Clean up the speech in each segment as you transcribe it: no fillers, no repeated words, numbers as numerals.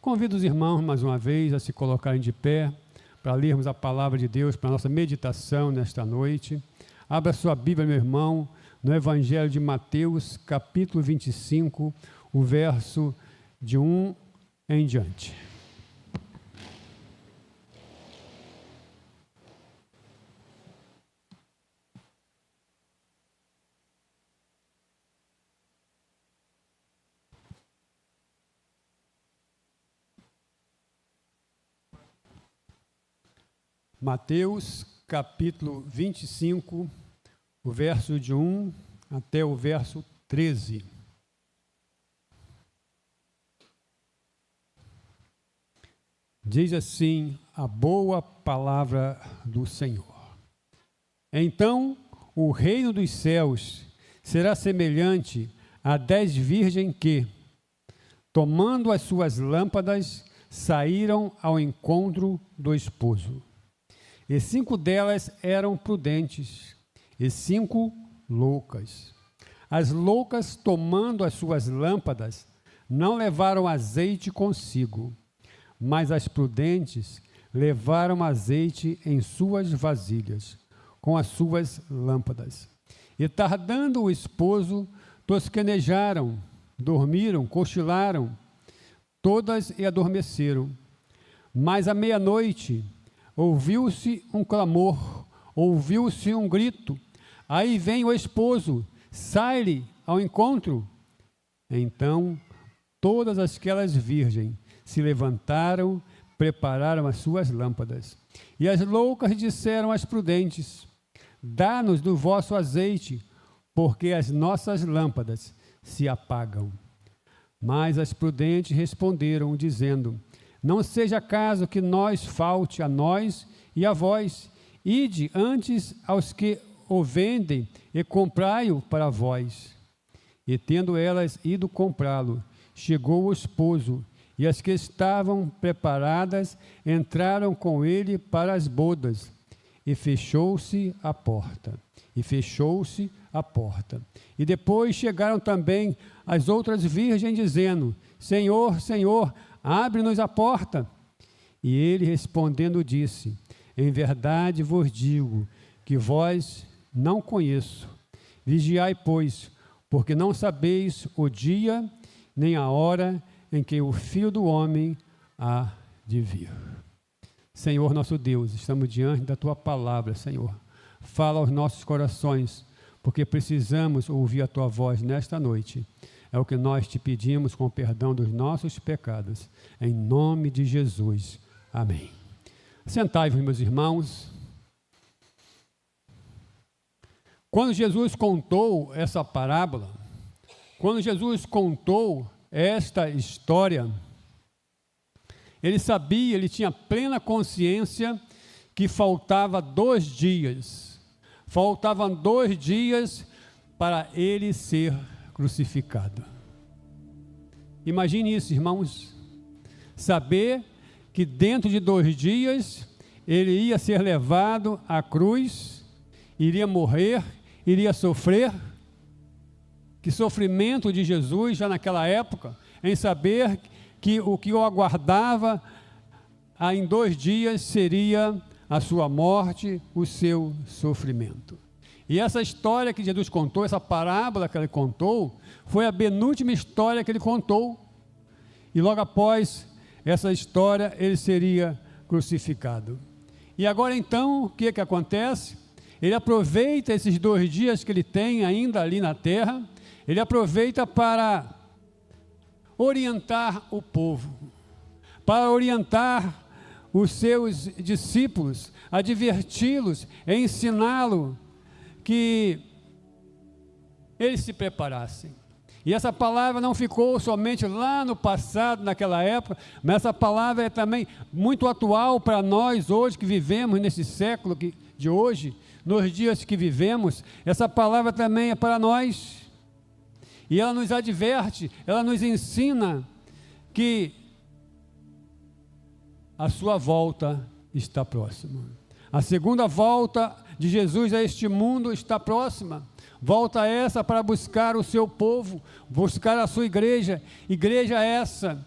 Convido os irmãos, mais uma vez, a se colocarem de pé, para lermos a palavra de Deus, para a nossa meditação nesta noite. Abra sua Bíblia, meu irmão, no Evangelho de Mateus, capítulo 25, o verso de 1 em diante. Mateus, capítulo 25, o verso de 1 até o verso 13. Diz assim a boa palavra do Senhor. Então, o reino dos céus será semelhante a 10 virgens que, tomando as suas lâmpadas, saíram ao encontro do esposo. E 5 delas eram prudentes, e 5 loucas. As loucas, tomando as suas lâmpadas, não levaram azeite consigo, mas as prudentes levaram azeite em suas vasilhas, com as suas lâmpadas. E tardando o esposo, tosquenejaram, dormiram, cochilaram, todas e adormeceram. Mas à meia-noite, ouviu-se um clamor, ouviu-se um grito. Aí vem o esposo, sai-lhe ao encontro. Então, todas aquelas virgens se levantaram, prepararam as suas lâmpadas. E as loucas disseram às prudentes: dá-nos do vosso azeite, porque as nossas lâmpadas se apagam. Mas as prudentes responderam, dizendo: não seja caso que nós falte a nós e a vós. Ide antes aos que o vendem e comprai-o para vós. E tendo elas ido comprá-lo, chegou o esposo, e as que estavam preparadas entraram com ele para as bodas. E fechou-se a porta. E depois chegaram também as outras virgens, dizendo: Senhor, Senhor, abre-nos a porta. E ele respondendo disse: em verdade vos digo que vós não conheço. Vigiai, pois, porque não sabeis o dia nem a hora em que o Filho do Homem há de vir. Senhor nosso Deus, estamos diante da Tua palavra, Senhor. Fala aos nossos corações, porque precisamos ouvir a Tua voz nesta noite. É o que nós te pedimos com o perdão dos nossos pecados. Em nome de Jesus. Amém. Sentai-vos, meus irmãos. Quando Jesus contou essa parábola, quando Jesus contou esta história, ele sabia, ele tinha plena consciência que faltava 2 dias. Faltavam 2 dias para ele ser crucificado. Imagine isso, irmãos. Saber que dentro de 2 dias ele ia ser levado à cruz, iria morrer, iria sofrer. Que sofrimento de Jesus já naquela época, em saber que o que o aguardava em 2 dias seria a sua morte, o seu sofrimento. E essa história que Jesus contou, essa parábola que ele contou, foi a penúltima história que ele contou. E logo após essa história, ele seria crucificado. E agora então, o que acontece? Ele aproveita esses 2 dias que ele tem ainda ali na terra, ele aproveita para orientar o povo, para orientar os seus discípulos, adverti-los, ensiná-los, que eles se preparassem. E essa palavra não ficou somente lá no passado, naquela época, mas essa palavra é também muito atual para nós hoje que vivemos nesse século de hoje, nos dias que vivemos. Essa palavra também é para nós. E ela nos adverte, ela nos ensina que a sua volta está próxima. A segunda volta de Jesus a este mundo está próxima. Volta essa para buscar o seu povo, buscar a sua igreja. Igreja essa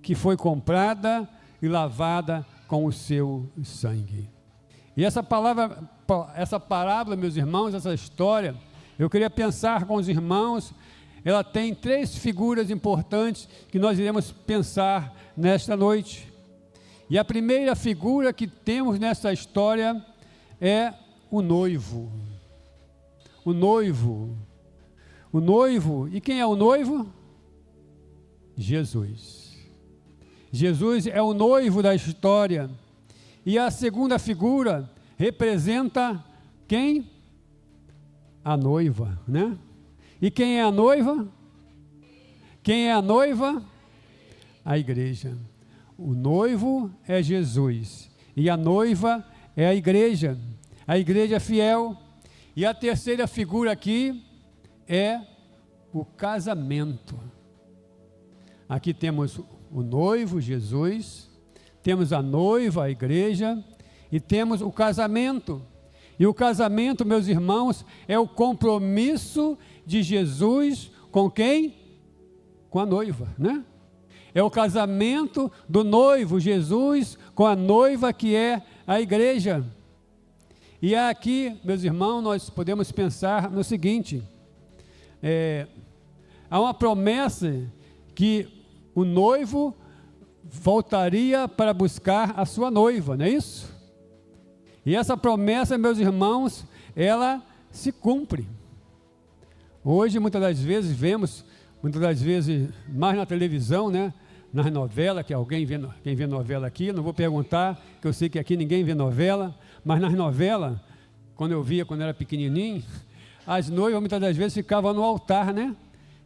que foi comprada e lavada com o seu sangue. E essa parábola, meus irmãos, essa história, eu queria pensar com os irmãos, ela tem 3 figuras importantes que nós iremos pensar nesta noite. E a primeira figura que temos nessa história é o noivo. O noivo. O noivo. E quem é o noivo? Jesus. Jesus é o noivo da história. E a segunda figura representa quem? A noiva, né? E quem é a noiva? Quem é a noiva? A igreja. O noivo é Jesus e a noiva é a igreja fiel. E a terceira figura aqui é o casamento. Aqui temos o noivo, Jesus, temos a noiva, a igreja, e temos o casamento. E o casamento, meus irmãos, é o compromisso de Jesus com quem? Com a noiva, né? É o casamento do noivo, Jesus, com a noiva que é a igreja. E aqui, meus irmãos, nós podemos pensar no seguinte, há uma promessa que o noivo voltaria para buscar a sua noiva, não é isso? E essa promessa, meus irmãos, ela se cumpre. Hoje, muitas das vezes, vemos, mais na televisão, né? Nas novelas, que quem vê novela aqui, não vou perguntar, que eu sei que aqui ninguém vê novela, mas nas novelas, quando eu via, quando eu era pequenininho, as noivas muitas das vezes ficavam no altar, né?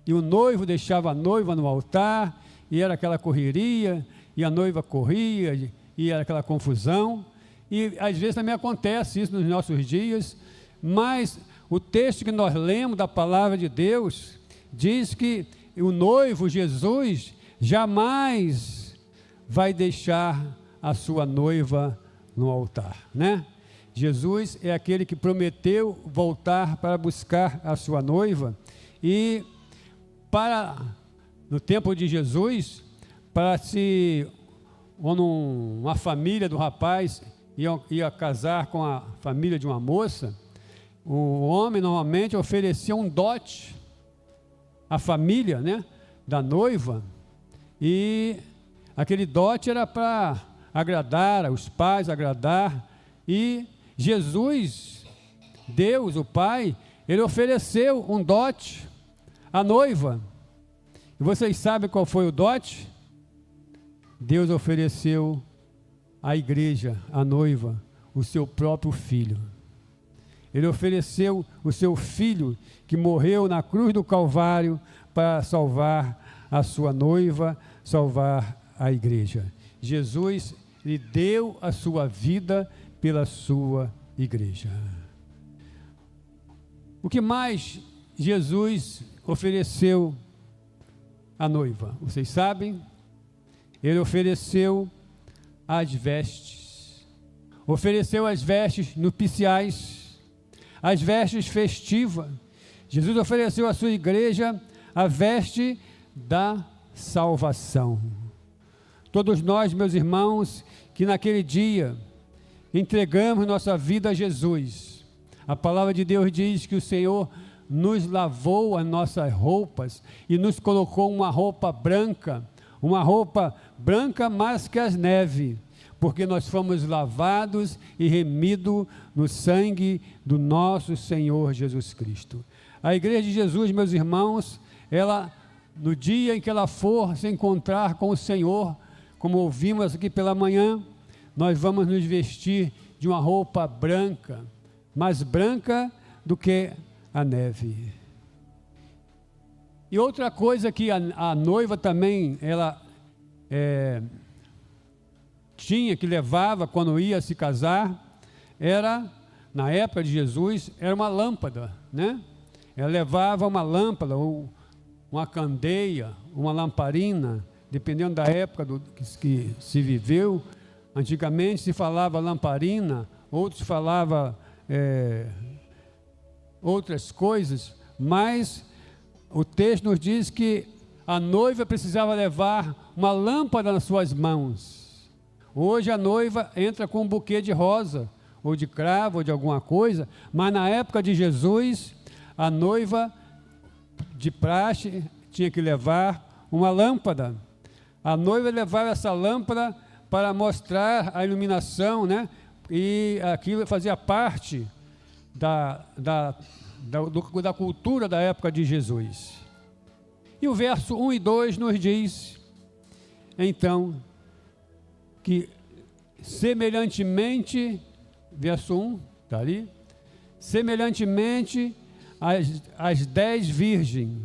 E o noivo deixava a noiva no altar, e era aquela correria, e a noiva corria, e era aquela confusão, e às vezes também acontece isso nos nossos dias, mas o texto que nós lemos da palavra de Deus, diz que o noivo, Jesus, jamais vai deixar a sua noiva no altar, né? Jesus é aquele que prometeu voltar para buscar a sua noiva, e no tempo de Jesus, quando uma família do rapaz ia casar com a família de uma moça, o homem normalmente oferecia um dote à família, né, da noiva, e aquele dote era para agradar os pais, e Jesus, Deus, o Pai, ele ofereceu um dote à noiva. E vocês sabem qual foi o dote? Deus ofereceu à igreja, à noiva, o seu próprio filho. Ele ofereceu o seu filho, que morreu na cruz do Calvário, para salvar a sua noiva, salvar a igreja. Jesus lhe deu a sua vida pela sua igreja. O que mais Jesus ofereceu à noiva? Vocês sabem? Ele ofereceu as vestes. Ofereceu as vestes nupciais, as vestes festivas. Jesus ofereceu à sua igreja a veste da salvação. Todos nós, meus irmãos, que naquele dia entregamos nossa vida a Jesus, a palavra de Deus diz que o Senhor nos lavou as nossas roupas e nos colocou uma roupa branca mais que as neves, porque nós fomos lavados e remidos no sangue do nosso Senhor Jesus Cristo. A igreja de Jesus, meus irmãos, ela, no dia em que ela for se encontrar com o Senhor, como ouvimos aqui pela manhã, nós vamos nos vestir de uma roupa branca, mais branca do que a neve. E outra coisa que a noiva também, ela tinha, que levava quando ia se casar, era, na época de Jesus, era uma lâmpada, né? Ela levava uma lâmpada, ou uma candeia, uma lamparina, dependendo da época que se viveu. Antigamente se falava lamparina, outros falavam outras coisas, mas o texto nos diz que a noiva precisava levar uma lâmpada nas suas mãos. Hoje a noiva entra com um buquê de rosa, ou de cravo, ou de alguma coisa, mas na época de Jesus, a noiva de praxe tinha que levar uma lâmpada. A noiva levava essa lâmpada para mostrar a iluminação, né? E aquilo fazia parte da cultura da época de Jesus. E o verso 1 e 2 nos diz, então, que semelhantemente, verso 1, está ali, semelhantemente as 10 virgens,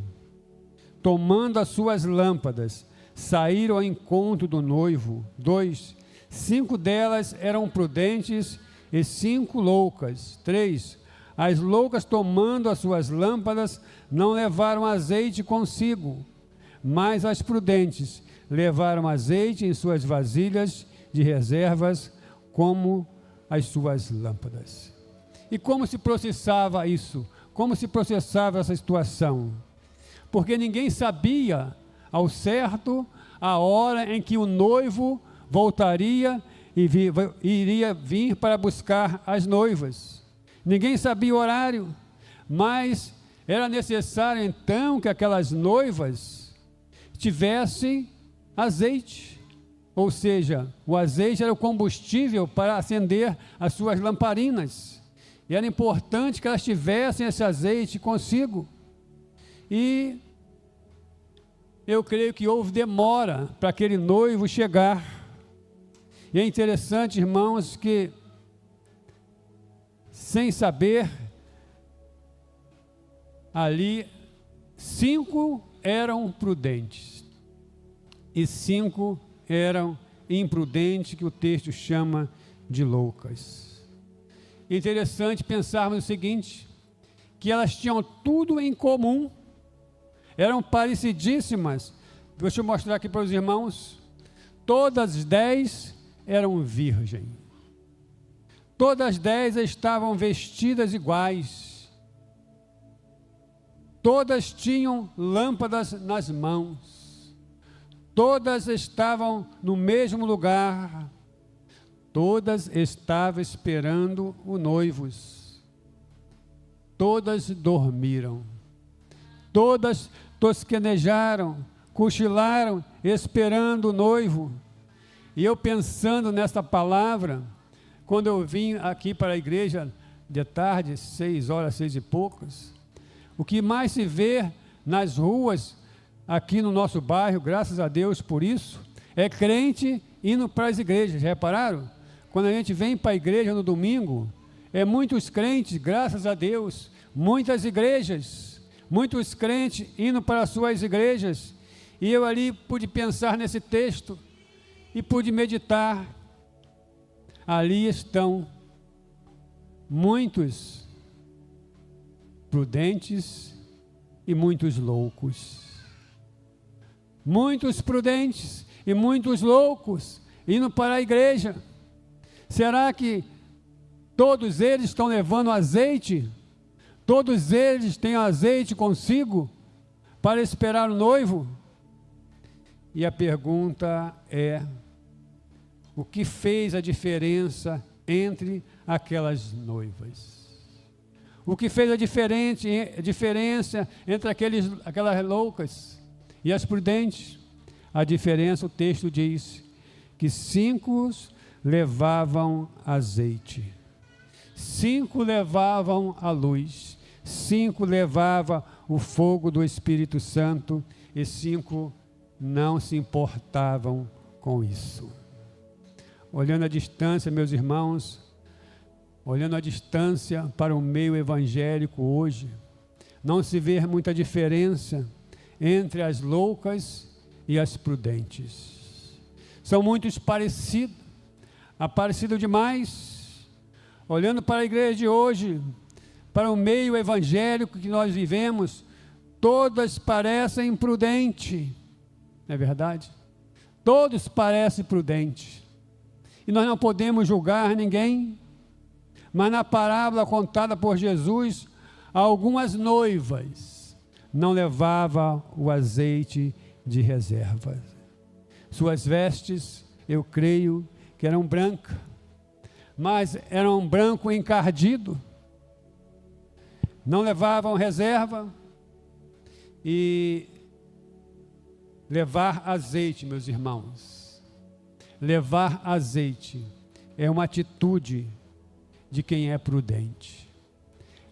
tomando as suas lâmpadas, saíram ao encontro do noivo. 2, 5 delas eram prudentes e 5 loucas. 3, as loucas, tomando as suas lâmpadas, não levaram azeite consigo, mas as prudentes levaram azeite em suas vasilhas de reservas, como as suas lâmpadas. E como se processava isso? Como se processava essa situação? Porque ninguém sabia ao certo a hora em que o noivo voltaria e iria vir para buscar as noivas. Ninguém sabia o horário, mas era necessário então que aquelas noivas tivessem azeite, ou seja, o azeite era o combustível para acender as suas lamparinas, e era importante que elas tivessem esse azeite consigo. E eu creio que houve demora para aquele noivo chegar. E é interessante, irmãos, que sem saber, ali 5 eram prudentes e 5 eram imprudentes, que o texto chama de loucas. Interessante pensarmos o seguinte, que elas tinham tudo em comum, eram parecidíssimas. Deixa eu mostrar aqui para os irmãos. Todas as 10 eram virgens. Todas as 10 estavam vestidas iguais. Todas tinham lâmpadas nas mãos. Todas estavam no mesmo lugar. Todas estavam esperando o noivo. Todas dormiram. Todas tosquenejaram, cochilaram, esperando o noivo. E eu pensando nessa palavra, quando eu vim aqui para a igreja de tarde, 6 horas, 6 e poucas, o que mais se vê nas ruas, aqui no nosso bairro, graças a Deus por isso, é crente indo para as igrejas. Já repararam? Quando a gente vem para a igreja no domingo, é muitos crentes, graças a Deus, muitas igrejas, muitos crentes indo para as suas igrejas. E eu ali pude pensar nesse texto e pude meditar. Ali estão muitos prudentes e muitos loucos. Muitos prudentes e muitos loucos indo para a igreja. Será que todos eles estão levando azeite? Todos eles têm azeite consigo para esperar o noivo? E a pergunta é: o que fez a diferença entre aquelas noivas? O que fez a diferença entre aquelas loucas e as prudentes? A diferença, o texto diz, que 5 levavam azeite, 5 levavam a luz, 5 levavam o fogo do Espírito Santo e 5 não se importavam com isso. Olhando à distância, meus irmãos, olhando à distância para o meio evangélico hoje, não se vê muita diferença entre as loucas e as prudentes. São muitos parecidos, parecido demais. Olhando para a igreja de hoje, para o meio evangélico que nós vivemos, todas parecem prudentes, não é verdade? Todos parecem prudentes. E nós não podemos julgar ninguém, mas na parábola contada por Jesus, algumas noivas não levavam o azeite de reserva. Suas vestes, eu creio que eram brancas, mas eram branco encardido, não levavam reserva. E levar azeite, meus irmãos, levar azeite é uma atitude de quem é prudente.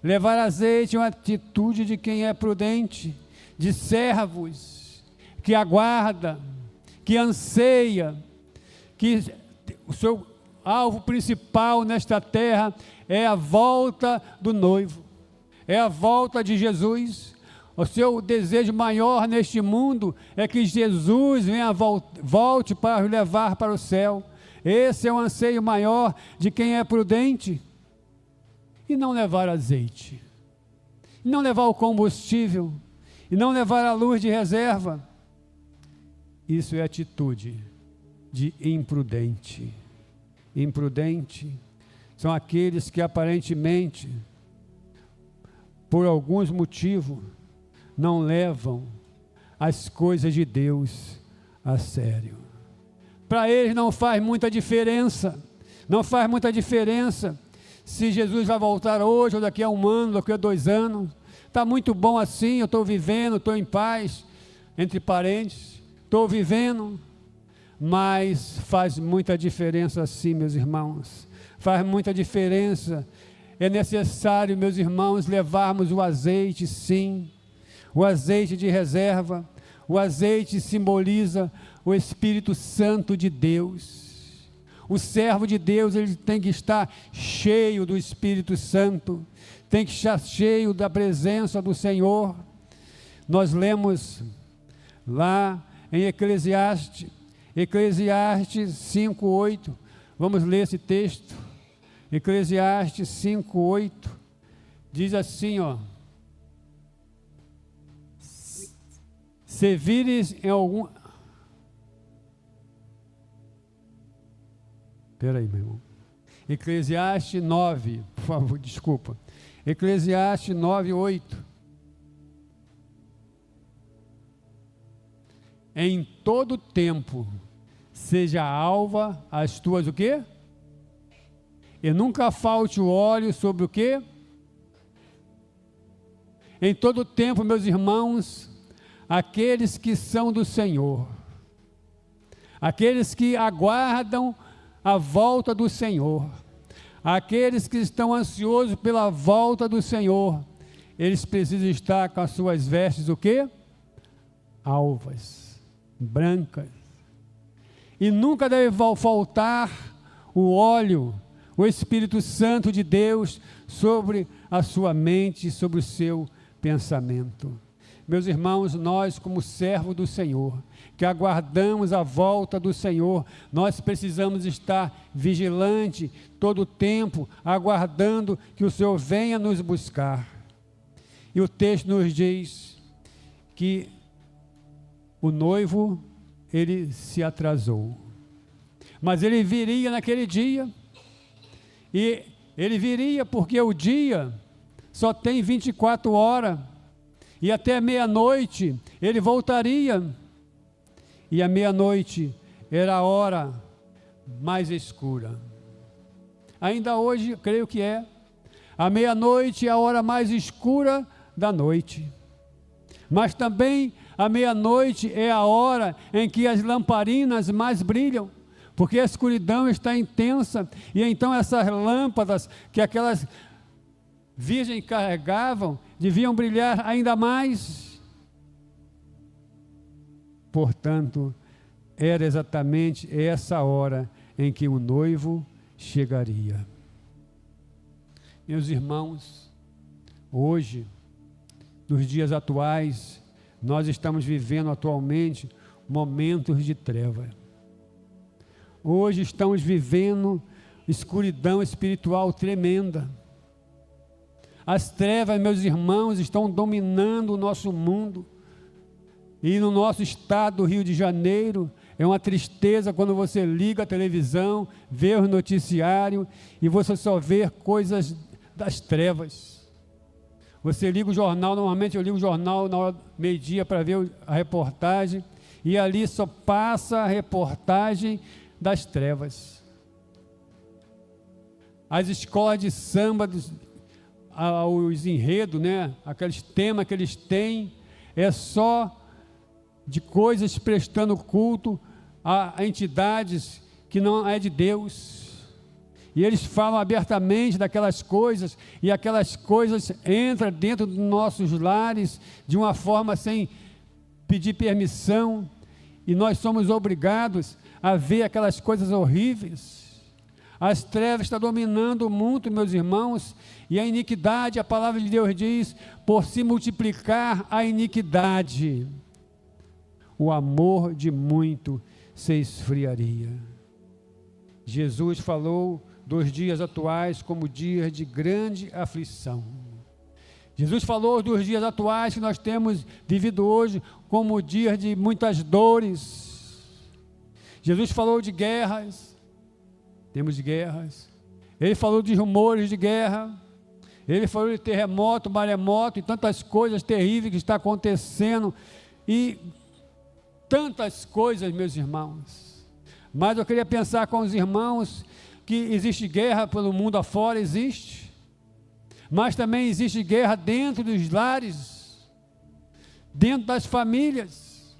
Levar azeite é uma atitude de quem é prudente, de servos, que aguarda, que anseia, que o seu alvo principal nesta terra é a volta do noivo, é a volta de Jesus. O seu desejo maior neste mundo é que Jesus venha volte para o levar para o céu. Esse é o anseio maior de quem é prudente. E não levar azeite, e não levar o combustível, e não levar a luz de reserva. Isso é atitude de imprudente. Imprudente são aqueles que aparentemente, por alguns motivos, não levam as coisas de Deus a sério. Para eles não faz muita diferença, não faz muita diferença se Jesus vai voltar hoje, ou daqui a 1 ano, daqui a 2 anos. Está muito bom assim, eu estou vivendo, estou em paz, entre parentes, estou vivendo, mas faz muita diferença sim, meus irmãos, faz muita diferença. É necessário, meus irmãos, levarmos o azeite, sim, o azeite de reserva. O azeite simboliza o Espírito Santo de Deus. O servo de Deus, ele tem que estar cheio do Espírito Santo, tem que estar cheio da presença do Senhor. Nós lemos lá em Eclesiastes 5:8, vamos ler esse texto. Eclesiastes 5:8, diz assim, ó: se vires em algum... Espera aí, meu irmão. Eclesiastes 9, por favor, desculpa. Eclesiastes 9:8. Em todo tempo seja alva as tuas o quê? E nunca falte o óleo sobre o quê? Em todo tempo, meus irmãos, aqueles que são do Senhor, aqueles que aguardam a volta do Senhor, aqueles que estão ansiosos pela volta do Senhor, eles precisam estar com as suas vestes o quê? Alvas, brancas. E nunca deve faltar o óleo, o Espírito Santo de Deus sobre a sua mente, sobre o seu pensamento. Meus irmãos, nós como servo do Senhor, que aguardamos a volta do Senhor, nós precisamos estar vigilante todo o tempo, aguardando que o Senhor venha nos buscar. E o texto nos diz que o noivo, ele se atrasou, mas ele viria naquele dia, e ele viria porque o dia só tem 24 horas, e até meia-noite ele voltaria, e a meia-noite era a hora mais escura. Ainda hoje, creio que é, a meia-noite é a hora mais escura da noite, mas também a meia-noite é a hora em que as lamparinas mais brilham, porque a escuridão está intensa, e então essas lâmpadas que aquelas virgens carregavam, deviam brilhar ainda mais. Portanto, era exatamente essa hora em que o noivo chegaria. Meus irmãos, hoje, nos dias atuais, nós estamos vivendo atualmente momentos de treva. Hoje estamos vivendo escuridão espiritual tremenda. As trevas, meus irmãos, estão dominando o nosso mundo. E no nosso estado do Rio de Janeiro, é uma tristeza quando você liga a televisão, vê o noticiário e você só vê coisas das trevas. Você liga o jornal, normalmente eu ligo o jornal na hora do meio-dia para ver a reportagem, e ali só passa a reportagem das trevas. As escolas de samba, os enredos, né? Aqueles temas que eles têm, é só de coisas prestando culto a entidades que não é de Deus. E eles falam abertamente daquelas coisas, e aquelas coisas entram dentro dos nossos lares de uma forma sem pedir permissão, e nós somos obrigados a ver aquelas coisas horríveis. As trevas estão dominando o mundo, meus irmãos, e a iniquidade, a palavra de Deus diz, por se multiplicar a iniquidade, o amor de muito se esfriaria. Jesus falou dos dias atuais como dias de grande aflição. Jesus falou dos dias atuais que nós temos vivido hoje como dias de muitas dores. Jesus falou de guerras, temos guerras. Ele falou de rumores de guerra. Ele falou de terremoto, maremoto e tantas coisas terríveis que estão acontecendo. E tantas coisas, meus irmãos. Mas eu queria pensar com os irmãos que existe guerra pelo mundo afora, existe. Mas também existe guerra dentro dos lares, dentro das famílias.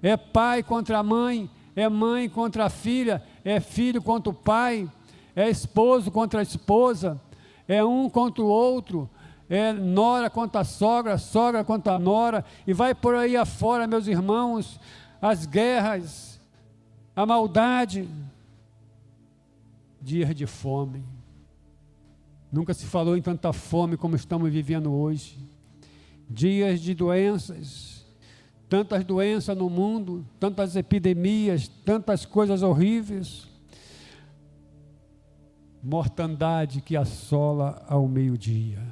É pai contra mãe, é mãe contra a filha, é filho contra o pai, é esposo contra a esposa, é um contra o outro, é nora contra a sogra, sogra contra a nora, e vai por aí afora, meus irmãos, as guerras, a maldade. Dias de fome. Nunca se falou em tanta fome como estamos vivendo hoje. Dias de doenças, tantas doenças no mundo, tantas epidemias, tantas coisas horríveis. Mortandade que assola ao meio-dia.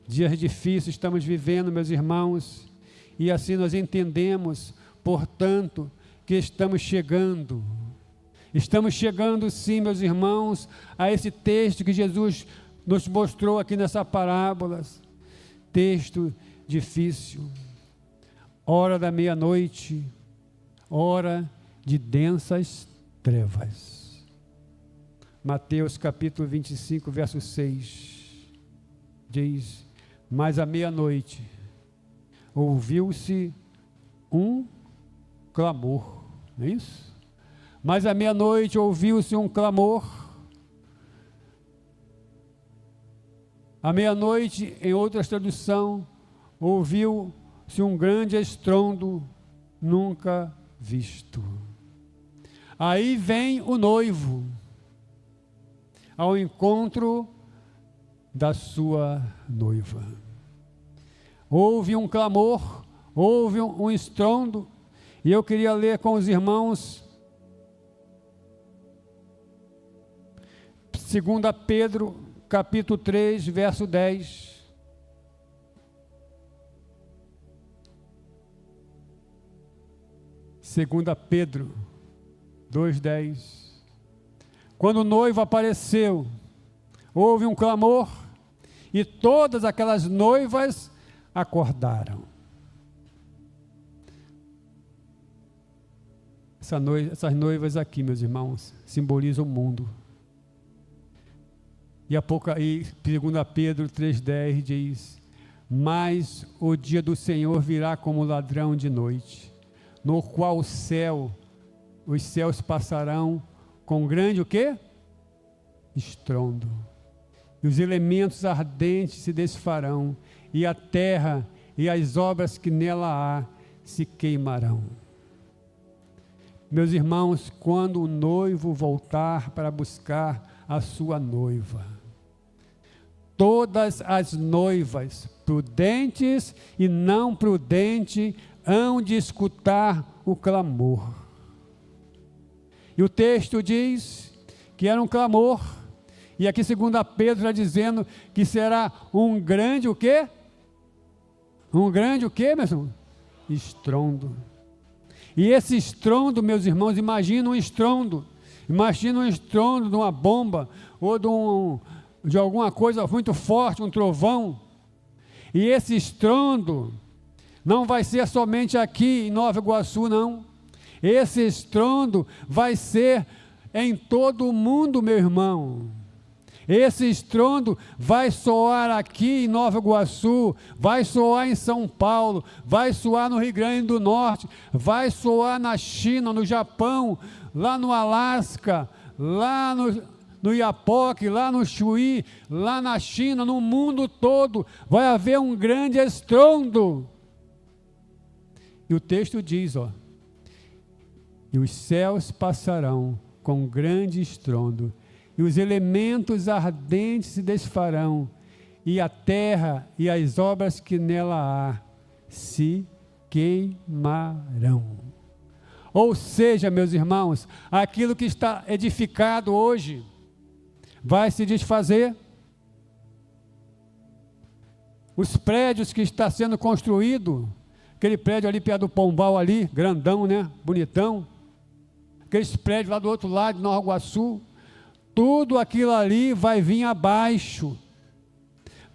Dias difíceis estamos vivendo, meus irmãos, e assim nós entendemos, portanto, que estamos chegando. Estamos chegando, sim, meus irmãos, a esse texto que Jesus nos mostrou aqui nessa parábola. Texto difícil. Hora da meia-noite, hora de densas trevas. Mateus capítulo 25, verso 6, diz: mas à meia-noite ouviu-se um clamor, não é isso? Mas à meia-noite ouviu-se um clamor. À meia-noite, em outras traduções, ouviu-se um grande estrondo nunca visto. Aí vem o noivo ao encontro da sua noiva. Houve um clamor, houve um estrondo, e eu queria ler com os irmãos 2 Pedro, capítulo 3, verso 10. Segunda Pedro 2:10. Quando o noivo apareceu, houve um clamor e todas aquelas noivas acordaram. Essas noivas aqui, meus irmãos, simbolizam o mundo. E 2 Pedro 3,10 diz: mas o dia do Senhor virá como ladrão de noite, no qual os céus passarão com grande o quê? Estrondo, e os elementos ardentes se desfarão, e a terra e as obras que nela há se queimarão. Meus irmãos, quando o noivo voltar para buscar a sua noiva, todas as noivas, prudentes e não prudentes, hão de escutar o clamor. E o texto diz que era um clamor, e aqui 2 Pedro está dizendo que será um grande o quê? Um grande o quê, meus irmãos? Estrondo. E esse estrondo, meus irmãos, imagina um estrondo de uma bomba, ou de alguma coisa muito forte, um trovão. E esse estrondo Não vai ser somente aqui em Nova Iguaçu, não. Esse estrondo vai ser em todo o mundo, meu irmão. Esse estrondo vai soar aqui em Nova Iguaçu, vai soar em São Paulo, vai soar no Rio Grande do Norte, vai soar na China, no Japão, lá no Alasca, lá no Iapoque, lá no Chuí, lá na China, no mundo todo, vai haver um grande estrondo. E o texto diz, e os céus passarão com grande estrondo, e os elementos ardentes se desfarão, e a terra e as obras que nela há se queimarão. Ou seja, meus irmãos, aquilo que está edificado hoje vai se desfazer. Os prédios que está sendo construído, aquele prédio ali perto do Pombal ali, grandão, né, bonitão, aqueles prédios lá do outro lado de Nova Iguaçu, tudo aquilo ali vai vir abaixo,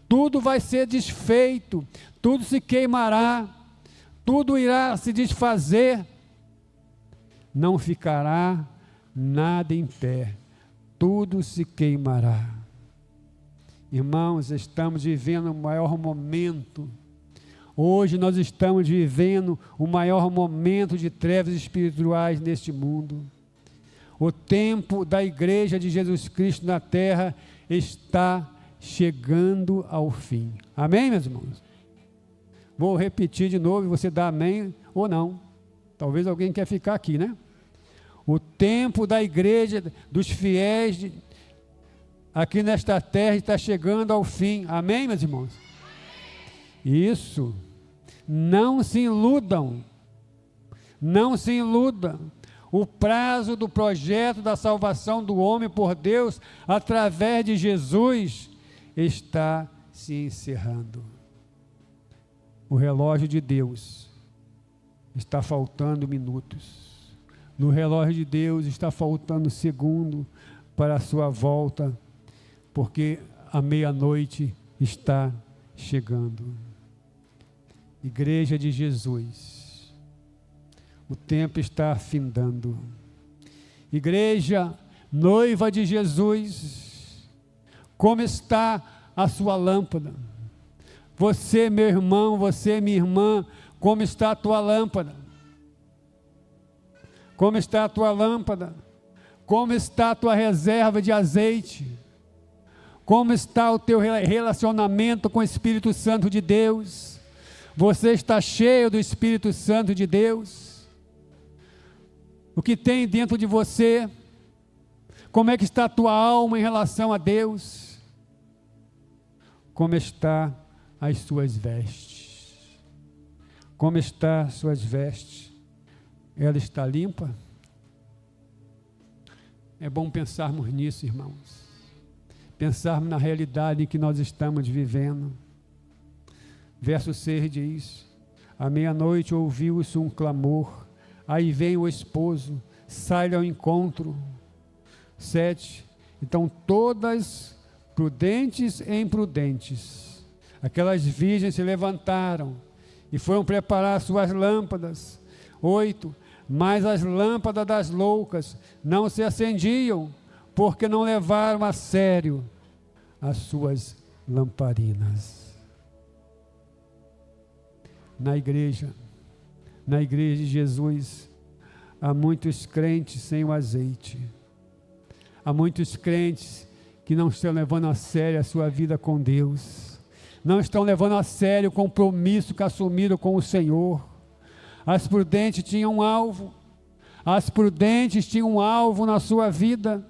tudo vai ser desfeito, tudo se queimará, tudo irá se desfazer, não ficará nada em pé, tudo se queimará. Irmãos, estamos vivendo o maior momento, hoje nós estamos vivendo o maior momento de trevas espirituais neste mundo. O tempo da igreja de Jesus Cristo na terra está chegando ao fim. Amém, meus irmãos? Vou repetir de novo e você dá amém ou não. Talvez alguém quer ficar aqui, né? O tempo da igreja, dos fiéis aqui nesta terra está chegando ao fim. Amém, meus irmãos? Isso. Não se iludam. Não se iludam. O prazo do projeto da salvação do homem por Deus, através de Jesus, está se encerrando. O relógio de Deus está faltando minutos. No relógio de Deus está faltando segundo para a sua volta, porque a meia-noite está chegando. Igreja de Jesus, o tempo está findando. Igreja, noiva de Jesus, como está a sua lâmpada? Você, meu irmão, você, minha irmã, como está a tua lâmpada? Como está a tua lâmpada? Como está a tua reserva de azeite? Como está o teu relacionamento com o Espírito Santo de Deus? Você está cheio do Espírito Santo de Deus? O que tem dentro de você? Como é que está a tua alma em relação a Deus? Como está as suas vestes? Como está as suas vestes? Ela está limpa? É bom pensarmos nisso, irmãos. Pensarmos na realidade em que nós estamos vivendo. Verso 6 diz: à meia-noite ouviu-se um clamor, aí vem o esposo, sai-lhe ao encontro. 7, então todas prudentes e imprudentes, aquelas virgens se levantaram e foram preparar suas lâmpadas. 8, mas as lâmpadas das loucas não se acendiam, porque não levaram a sério as suas lamparinas. Na igreja de Jesus, há muitos crentes sem o azeite. Há muitos crentes que não estão levando a sério a sua vida com Deus. Não estão levando a sério o compromisso que assumiram com o Senhor. As prudentes tinham um alvo. As prudentes tinham um alvo na sua vida.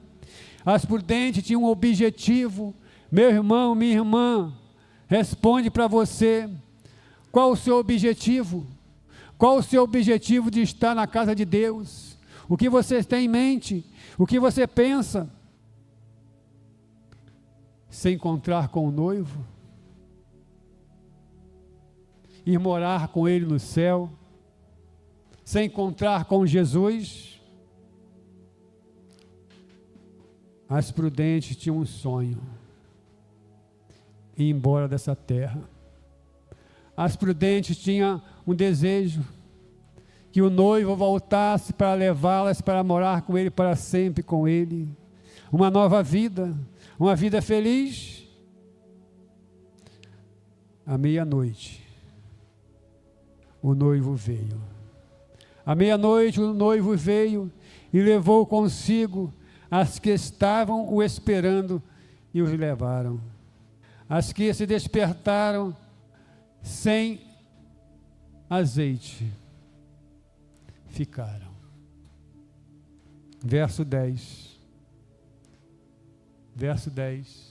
As prudentes tinham um objetivo. Meu irmão, minha irmã, responde para você. Qual o seu objetivo? Qual o seu objetivo de estar na casa de Deus? O que você tem em mente? O que você pensa? Se encontrar com o noivo? Ir morar com ele no céu? Se encontrar com Jesus? As prudentes tinham um sonho: ir embora dessa terra. As prudentes tinham um desejo, que o noivo voltasse para levá-las para morar com ele para sempre com ele, uma nova vida, uma vida feliz. À meia-noite, o noivo veio. À meia-noite, o noivo veio e levou consigo as que estavam o esperando e os levaram. As que se despertaram sem azeite ficaram. Verso 10. Verso 10.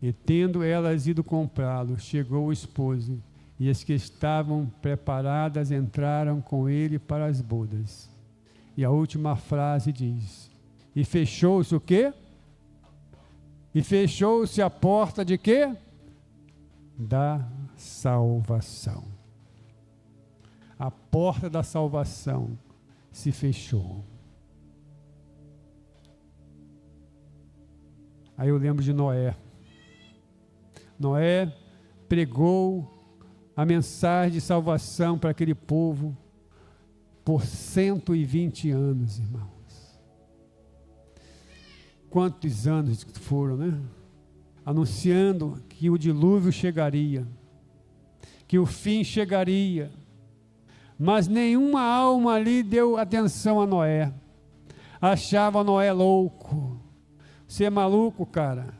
E tendo elas ido comprá-lo, chegou o esposo, e as que estavam preparadas entraram com ele para as bodas. E a última frase diz: e fechou-se o quê? E fechou-se a porta de quê? Da salvação. A porta da salvação se fechou. Aí eu lembro de Noé. Noé pregou a mensagem de salvação para aquele povo por 120 anos, irmãos. Quantos anos foram, né? Anunciando que o dilúvio chegaria, que o fim chegaria, mas nenhuma alma ali deu atenção a Noé. Achava Noé louco. Você é maluco, cara?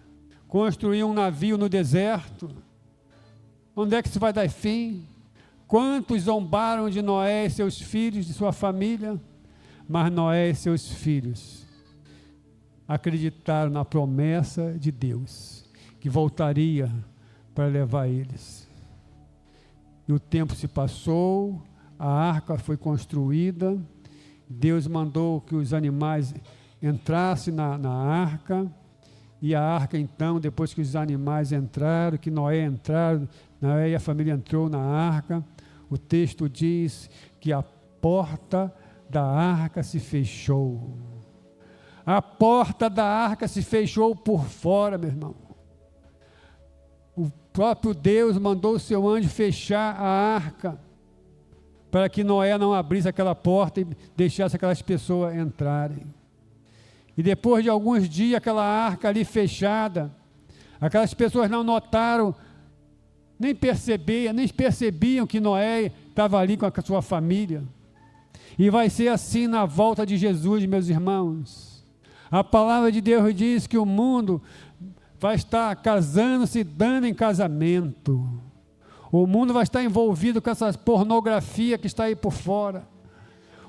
Construir um navio no deserto? Onde é que isso vai dar fim? Quantos zombaram de Noé e seus filhos, de sua família? Mas Noé e seus filhos acreditaram na promessa de Deus, que voltaria para levar eles. E o tempo se passou, a arca foi construída, Deus mandou que os animais entrassem na arca, e a arca então, depois que os animais entraram, que Noé e a família entrou na arca, o texto diz que a porta da arca se fechou. A porta da arca se fechou por fora, meu irmão. O próprio Deus mandou o seu anjo fechar a arca, para que Noé não abrisse aquela porta e deixasse aquelas pessoas entrarem. E depois de alguns dias, aquela arca ali fechada, aquelas pessoas não notaram, nem percebiam que Noé estava ali com a sua família. E vai ser assim na volta de Jesus, meus irmãos. A palavra de Deus diz que o mundo vai estar casando-se, dando em casamento. O mundo vai estar envolvido com essa pornografia que está aí por fora.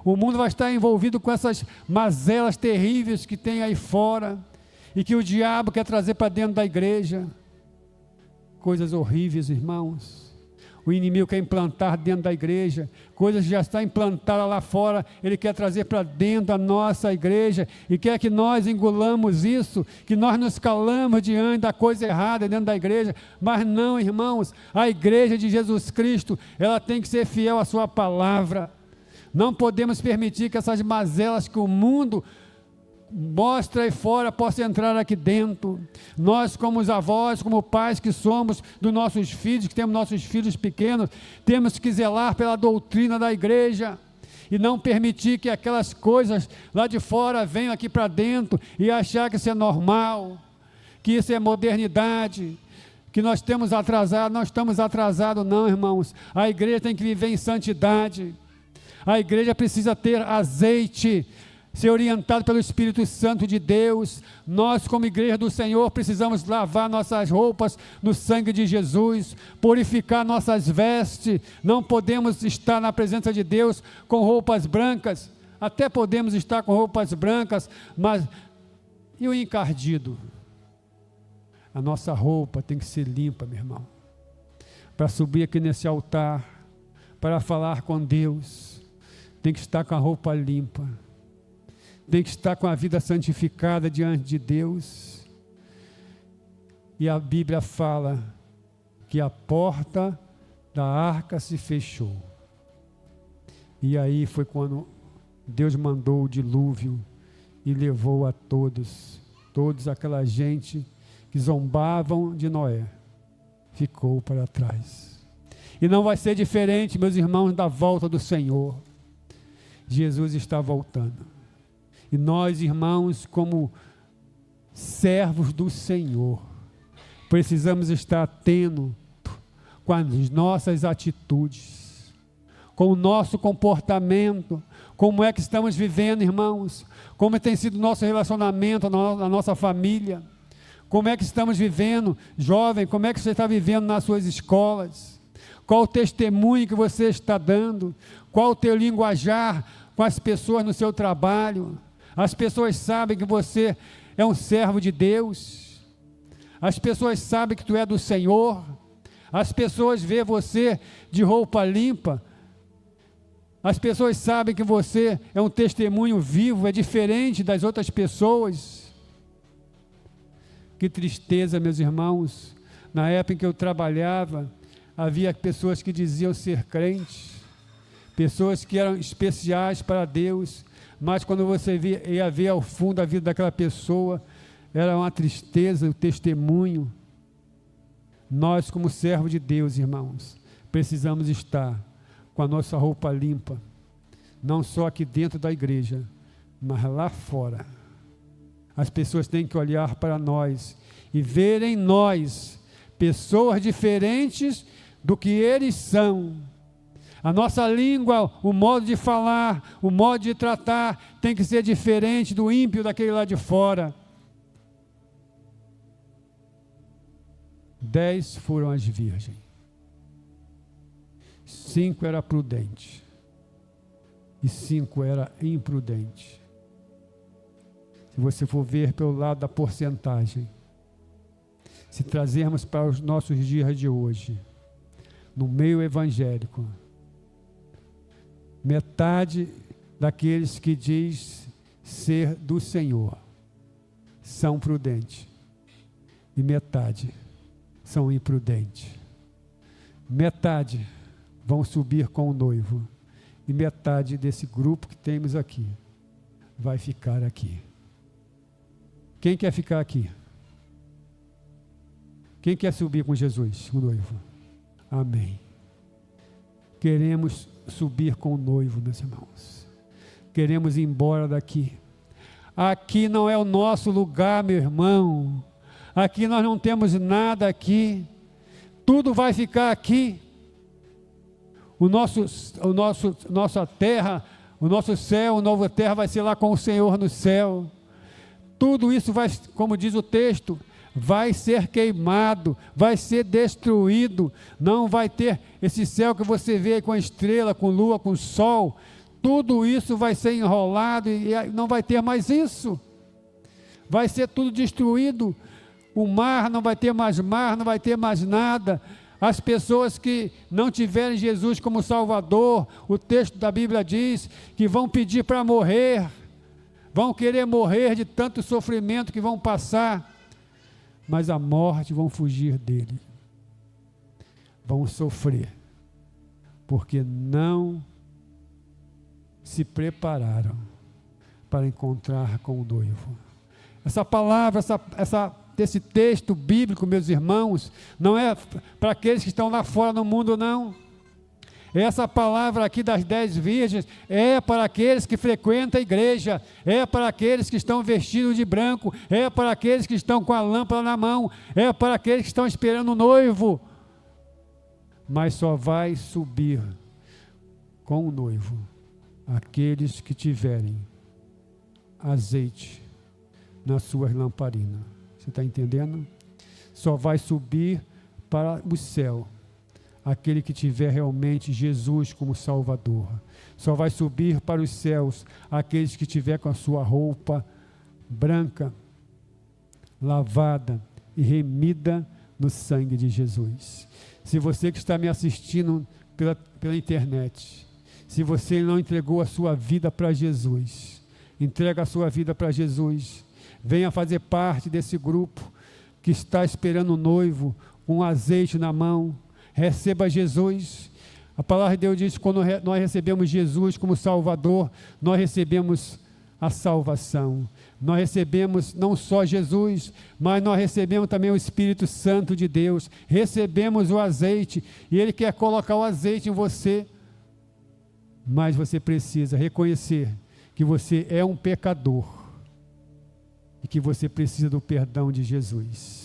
O mundo vai estar envolvido com essas mazelas terríveis que tem aí fora e que o diabo quer trazer para dentro da igreja. Coisas horríveis, irmãos. O inimigo quer implantar dentro da igreja coisas que já estão implantadas lá fora, ele quer trazer para dentro da nossa igreja e quer que nós engolamos isso, que nós nos calamos diante da coisa errada dentro da igreja. Mas não, irmãos, a igreja de Jesus Cristo, ela tem que ser fiel à sua palavra. Não podemos permitir que essas mazelas que o mundo mostra aí fora possam entrar aqui dentro. Nós, como os avós, como pais que somos dos nossos filhos, que temos nossos filhos pequenos, temos que zelar pela doutrina da igreja e não permitir que aquelas coisas lá de fora venham aqui para dentro e achar que isso é normal, que isso é modernidade, que nós temos atrasado. Não estamos atrasados não, irmãos. A igreja tem que viver em santidade. A igreja precisa ter azeite, ser orientado pelo Espírito Santo de Deus. Nós, como igreja do Senhor, precisamos lavar nossas roupas no sangue de Jesus, purificar nossas vestes. Não podemos estar na presença de Deus com roupas brancas. Até podemos estar com roupas brancas, mas e o encardido? A nossa roupa tem que ser limpa, meu irmão, para subir aqui nesse altar, para falar com Deus. Tem que estar com a roupa limpa, tem que estar com a vida santificada diante de Deus. E a Bíblia fala que a porta da arca se fechou. E aí foi quando Deus mandou o dilúvio e levou a todos aquela gente que zombavam de Noé, ficou para trás. E não vai ser diferente, meus irmãos, da volta do Senhor. Jesus está voltando. E nós, irmãos, como servos do Senhor, precisamos estar atentos com as nossas atitudes, com o nosso comportamento, como é que estamos vivendo, irmãos, como tem sido o nosso relacionamento na nossa família, como é que estamos vivendo, jovem, como é que você está vivendo nas suas escolas, qual o testemunho que você está dando, qual o teu linguajar com as pessoas no seu trabalho. As pessoas sabem que você é um servo de Deus, as pessoas sabem que tu é do Senhor, as pessoas veem você de roupa limpa, as pessoas sabem que você é um testemunho vivo, é diferente das outras pessoas. Que tristeza, meus irmãos, na época em que eu trabalhava, havia pessoas que diziam ser crentes, pessoas que eram especiais para Deus, mas quando você ia ver ao fundo a vida daquela pessoa, era uma tristeza, o testemunho. Nós, como servos de Deus, irmãos, precisamos estar com a nossa roupa limpa, não só aqui dentro da igreja, mas lá fora. As pessoas têm que olhar para nós e ver em nós pessoas diferentes do que eles são. A nossa língua, o modo de falar, o modo de tratar tem que ser diferente do ímpio daquele lá de fora. 10 foram as virgens, 5 era prudente e 5 era imprudente. Se você for ver pelo lado da porcentagem, se trazermos para os nossos dias de hoje, no meio evangélico, metade daqueles que diz ser do Senhor são prudentes e metade são imprudentes. Metade vão subir com o noivo e metade desse grupo que temos aqui vai ficar aqui. Quem quer ficar aqui? Quem quer subir com Jesus, o noivo? Amém. Queremos subir com o noivo, meus irmãos. Queremos ir embora daqui. Aqui não é o nosso lugar, meu irmão. Aqui nós não temos nada aqui. Tudo vai ficar aqui. Nossa terra, o nosso céu, a nova terra vai ser lá com o Senhor no céu. Tudo isso vai, como diz o texto, vai ser queimado, vai ser destruído. Não vai ter esse céu que você vê aí com a estrela, com lua, com sol. Tudo isso vai ser enrolado e não vai ter mais isso. Vai ser tudo destruído. O mar não vai ter mais mar, não vai ter mais nada. As pessoas que não tiverem Jesus como Salvador, o texto da Bíblia diz que vão pedir para morrer, vão querer morrer de tanto sofrimento que vão passar, mas a morte vão fugir dele, vão sofrer, porque não se prepararam para encontrar com o noivo. Essa palavra, esse texto bíblico, meus irmãos, não é para aqueles que estão lá fora no mundo, não. Essa palavra aqui das 10 virgens é para aqueles que frequentam a igreja, é para aqueles que estão vestidos de branco, é para aqueles que estão com a lâmpada na mão, é para aqueles que estão esperando o noivo. Mas só vai subir com o noivo aqueles que tiverem azeite nas suas lamparinas. Você está entendendo? Só vai subir para o céu aquele que tiver realmente Jesus como Salvador. Só vai subir para os céus aqueles que tiver com a sua roupa branca, lavada e remida no sangue de Jesus. Se você que está me assistindo pela internet, se você não entregou a sua vida para Jesus, entrega a sua vida para Jesus. Venha fazer parte desse grupo que está esperando o noivo com azeite na mão. Receba Jesus. A palavra de Deus diz que quando nós recebemos Jesus como Salvador, nós recebemos a salvação. Nós recebemos não só Jesus, mas nós recebemos também o Espírito Santo de Deus, recebemos o azeite, e Ele quer colocar o azeite em você, mas você precisa reconhecer que você é um pecador, e que você precisa do perdão de Jesus.